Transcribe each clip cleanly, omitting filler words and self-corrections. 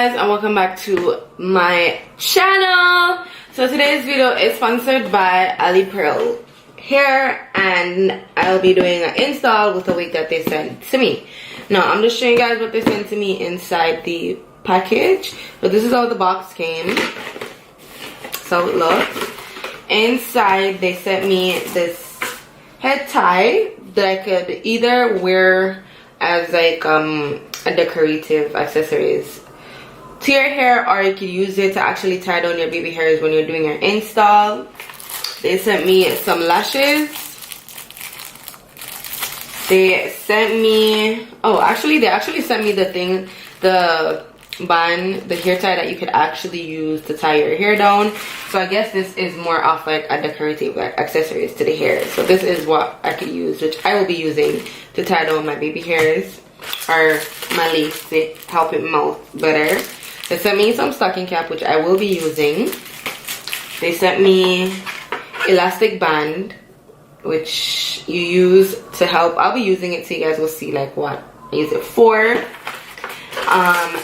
guys, and welcome back to my channel. So today's video is sponsored by alipearlhair, and I'll be doing an install with a wig that they sent to me. Now I'm just showing you guys what they sent to me inside the package. So this is how the box came. So it looks. Inside they sent me this head tie that I could either wear as like a decorative accessories to your hair, or you could use it to actually tie down your baby hairs when you're doing your install. They sent me some lashes. They sent me, they actually sent me the band, the hair tie that you could actually use to tie your hair down. So I guess this is more of like a decorative accessories to the hair. So this is what I could use, which I will be using to tie down my baby hairs or my lace to help it mount better. They sent me some stocking cap, which I will be using. They sent me elastic band, which you use to help. I'll be using it so you guys will see like what I use it for.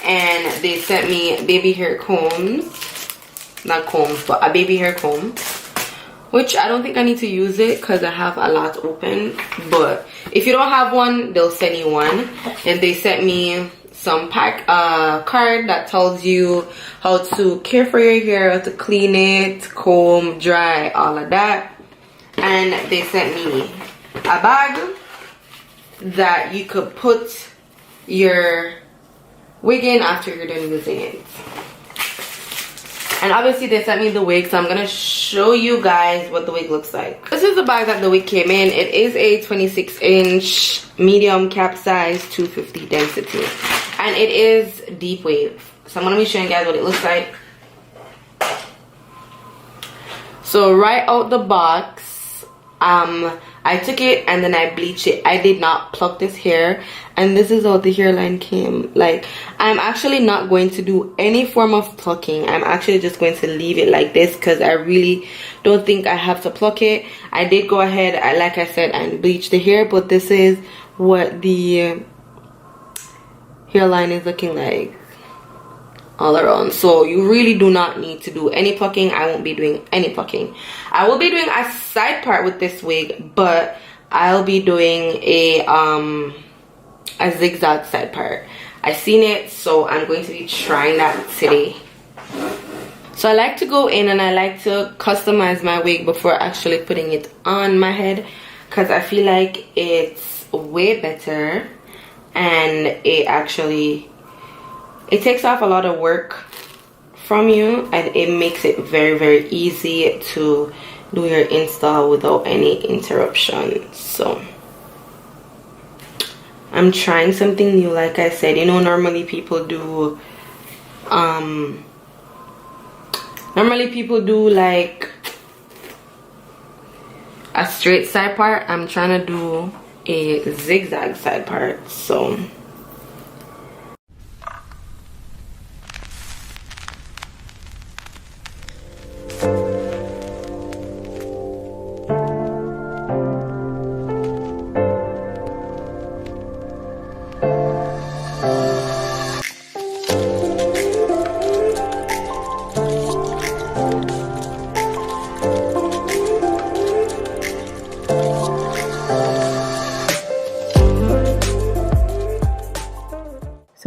And they sent me baby hair combs, not combs, but a baby hair comb, which I don't think I need to use it because I have a lot open. But if you don't have one, they'll send you one. And they sent me some card that tells you how to care for your hair, how to clean it, comb, dry, all of that. And they sent me a bag that you could put your wig in after you're done using it. And obviously they sent me the wig, so I'm gonna show you guys what the wig looks like. This is the bag that the wig came in. It is a 26-inch medium cap size, 250 density, and it is deep wave. So I'm gonna be showing you guys what it looks like. So right out the box, I took it and then I bleached it. I did not pluck this hair, and this is how the hairline came. Like, I'm actually not going to do any form of plucking. I'm actually just going to leave it like this because I really don't think I have to pluck it. I did go ahead, like I said, and bleach the hair, but this is what the hairline is looking like all around. So you really do not need to do any plucking. I won't be doing any plucking. I will be doing a side part with this wig, but I'll be doing a zigzag side part. I seen it, so I'm going to be trying that today. So I like to go in and I like to customize my wig before actually putting it on my head, because I feel like it's way better, and it takes off a lot of work from you, and it makes it very, very easy to do your install without any interruptions. So I'm trying something new. Like I said, you know, normally people do like a straight side part. I'm trying to do a zigzag side part. So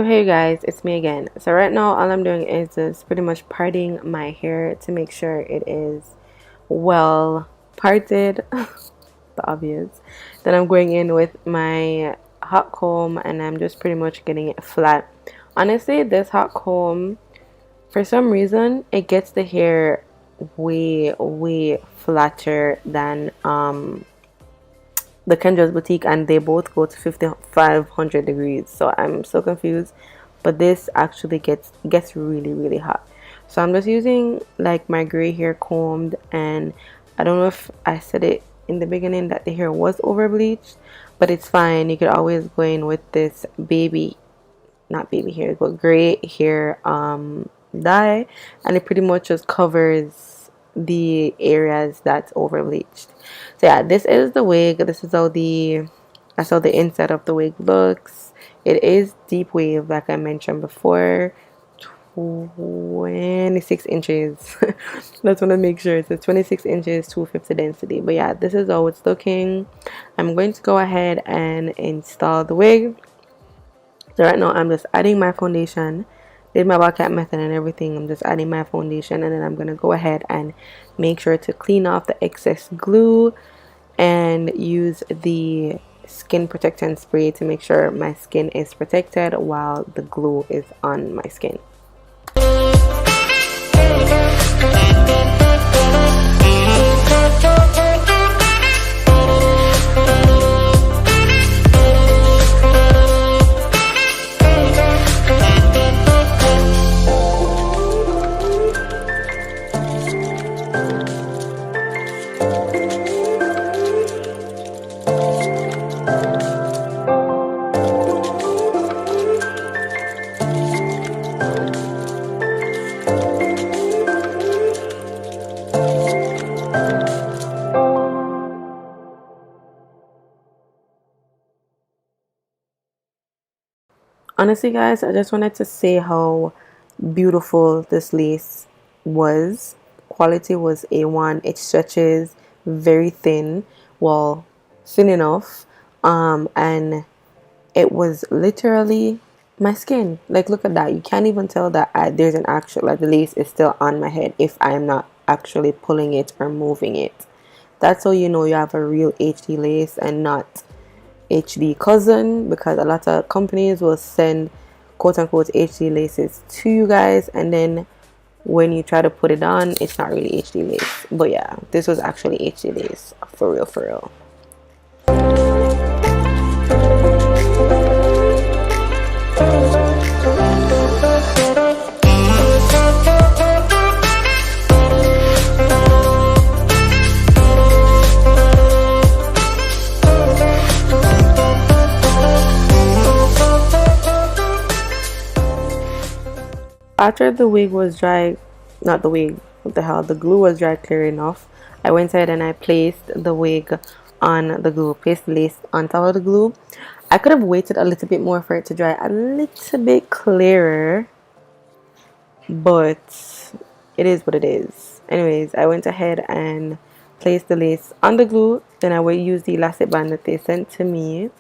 hey guys, it's me again. So right now all I'm doing is just pretty much parting my hair to make sure it is well parted. The obvious. Then I'm going in with my hot comb and I'm just pretty much getting it flat. Honestly, this hot comb, for some reason, it gets the hair way flatter than the Kendra's Boutique, and they both go to 5500 degrees. So I'm so confused, but this actually gets really hot. So I'm just using like my gray hair combed, and I don't know if I said it in the beginning that the hair was over bleached, but it's fine. You could always go in with this not baby hair, but gray hair dye, and it pretty much just covers the areas that's over bleached. So yeah, this is the wig. This is how the inside of the wig looks. It is deep wave, like I mentioned before, 26 inches. Just want to make sure it's 26 inches, 250 density. But yeah, this is how it's looking. I'm going to go ahead and install the wig. So right now I'm just adding my foundation. Did my bucket method and everything. I'm just adding my foundation, and then I'm going to go ahead and make sure to clean off the excess glue and use the skin protectant spray to make sure my skin is protected while the glue is on my skin. Honestly, guys, I just wanted to say how beautiful this lace was. Quality was A1. It stretches very thin, well, thin enough, and it was literally my skin. Like, look at that. You can't even tell that there's an actual, like, the lace is still on my head if I'm not actually pulling it or moving it. That's how you know you have a real HD lace and not HD cousin, because a lot of companies will send quote unquote HD laces to you guys, and then when you try to put it on, it's not really HD lace. But yeah, this was actually HD lace for real, for real. After the wig was dry, not the wig, what the hell, the glue was dry clear enough, I went ahead and I placed the wig on the glue, placed the lace on top of the glue. I could have waited a little bit more for it to dry a little bit clearer, but it is what it is. Anyways, I went ahead and placed the lace on the glue. Then I will use the elastic band that they sent to me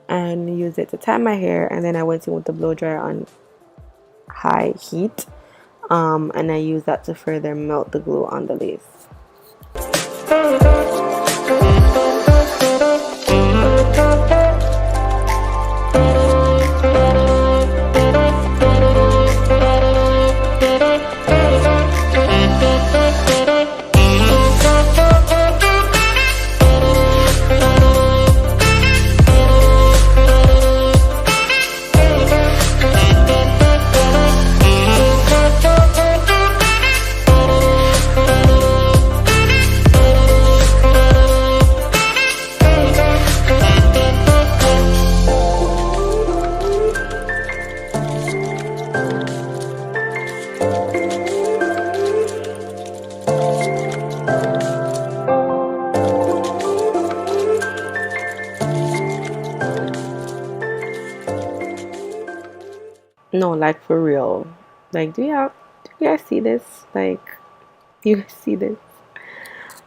and use it to tie my hair, and then I went in with the blow dryer on high heat, and I use that to further melt the glue on the lace. No, like for real. Like, do you guys see this? Like, do you guys see this?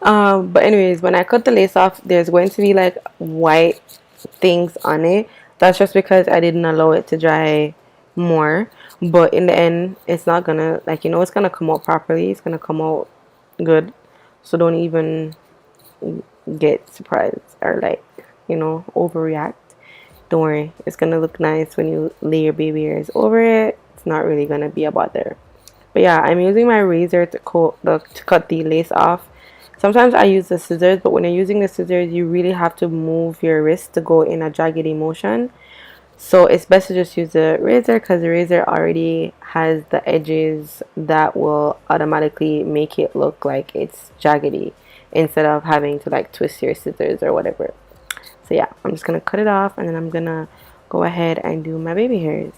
But anyways, when I cut the lace off, there's going to be like white things on it. That's just because I didn't allow it to dry more. But in the end, it's not gonna, like, you know, it's gonna come out properly. It's gonna come out good. So don't even get surprised or, like, you know, overreact. Don't worry, it's gonna look nice when you lay your baby hairs over it. It's not really gonna be a bother. But yeah, I'm using my razor to cut the lace off. Sometimes I use the scissors, but when you're using the scissors, you really have to move your wrist to go in a jaggedy motion. So it's best to just use the razor, because the razor already has the edges that will automatically make it look like it's jaggedy, instead of having to like twist your scissors or whatever. So yeah, I'm just gonna cut it off, and then I'm gonna go ahead and do my baby hairs.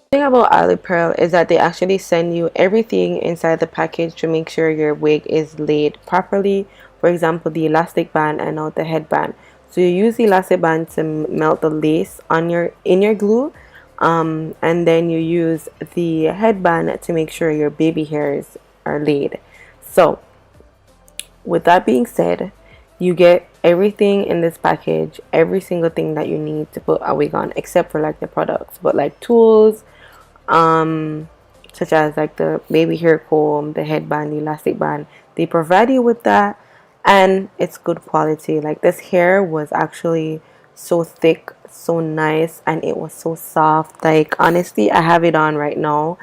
Thing about alipearl is that they actually send you everything inside the package to make sure your wig is laid properly. For example, the elastic band and now the headband. So you use the elastic band to melt the lace on your glue, and then you use the headband to make sure your baby hairs are laid. So with that being said, you get everything in this package, every single thing that you need to put a wig on, except for like the products, but like tools, such as like the baby hair comb, the headband, the elastic band, they provide you with that, and it's good quality. Like this hair was actually so thick, so nice, and it was so soft. Like honestly, I have it on right now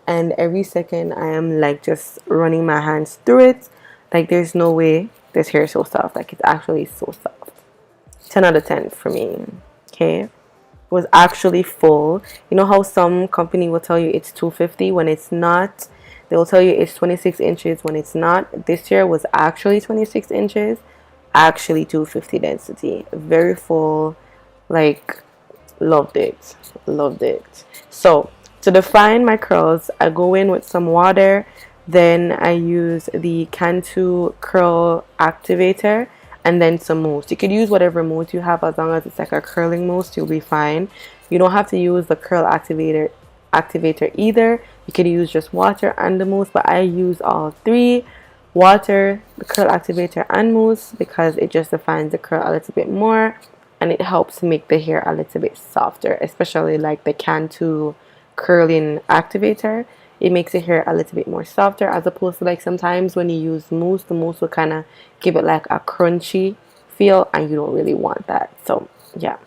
and every second I am like just running my hands through it. Like there's no way this hair is so soft. Like it's actually so soft. 10 out of 10 for me. Okay, was actually full. You know how some company will tell you it's 250 when it's not. They will tell you it's 26 inches when it's not. This hair was actually 26 inches, actually 250 density. Very full. Like, loved it. Loved it. So to define my curls, I go in with some water, then I use the Cantu curl activator, and then some mousse. You could use whatever mousse you have, as long as it's like a curling mousse, you'll be fine. You don't have to use the curl activator either. You could use just water and the mousse, but I use all three: water, the curl activator, and mousse, because it just defines the curl a little bit more, and it helps make the hair a little bit softer, especially like the Cantu curling activator. It makes the hair a little bit more softer, as opposed to like sometimes when you use mousse, the mousse will kind of give it like a crunchy feel, and you don't really want that. So yeah.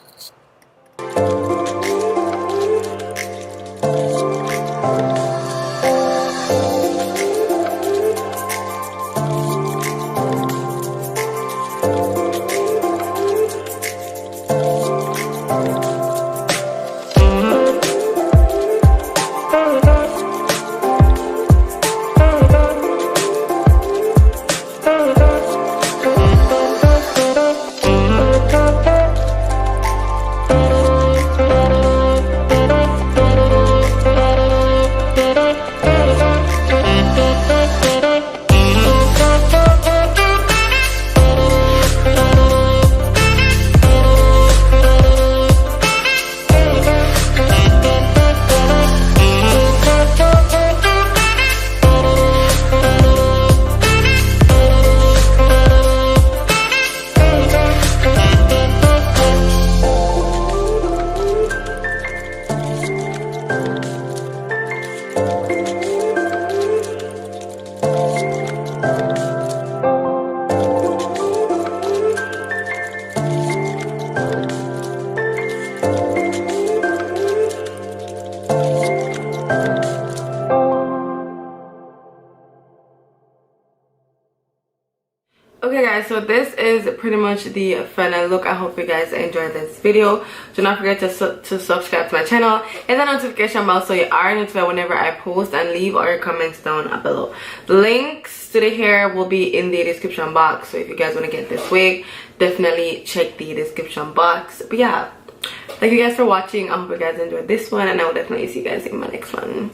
Okay guys, so this is pretty much the final look. I hope you guys enjoyed this video. Do not forget to subscribe to my channel, hit the notification bell so you are notified whenever I post, and leave all your comments down below. The links to the hair will be in the description box, so if you guys want to get this wig, definitely check the description box. But yeah, thank you guys for watching. I hope you guys enjoyed this one, and I will definitely see you guys in my next one.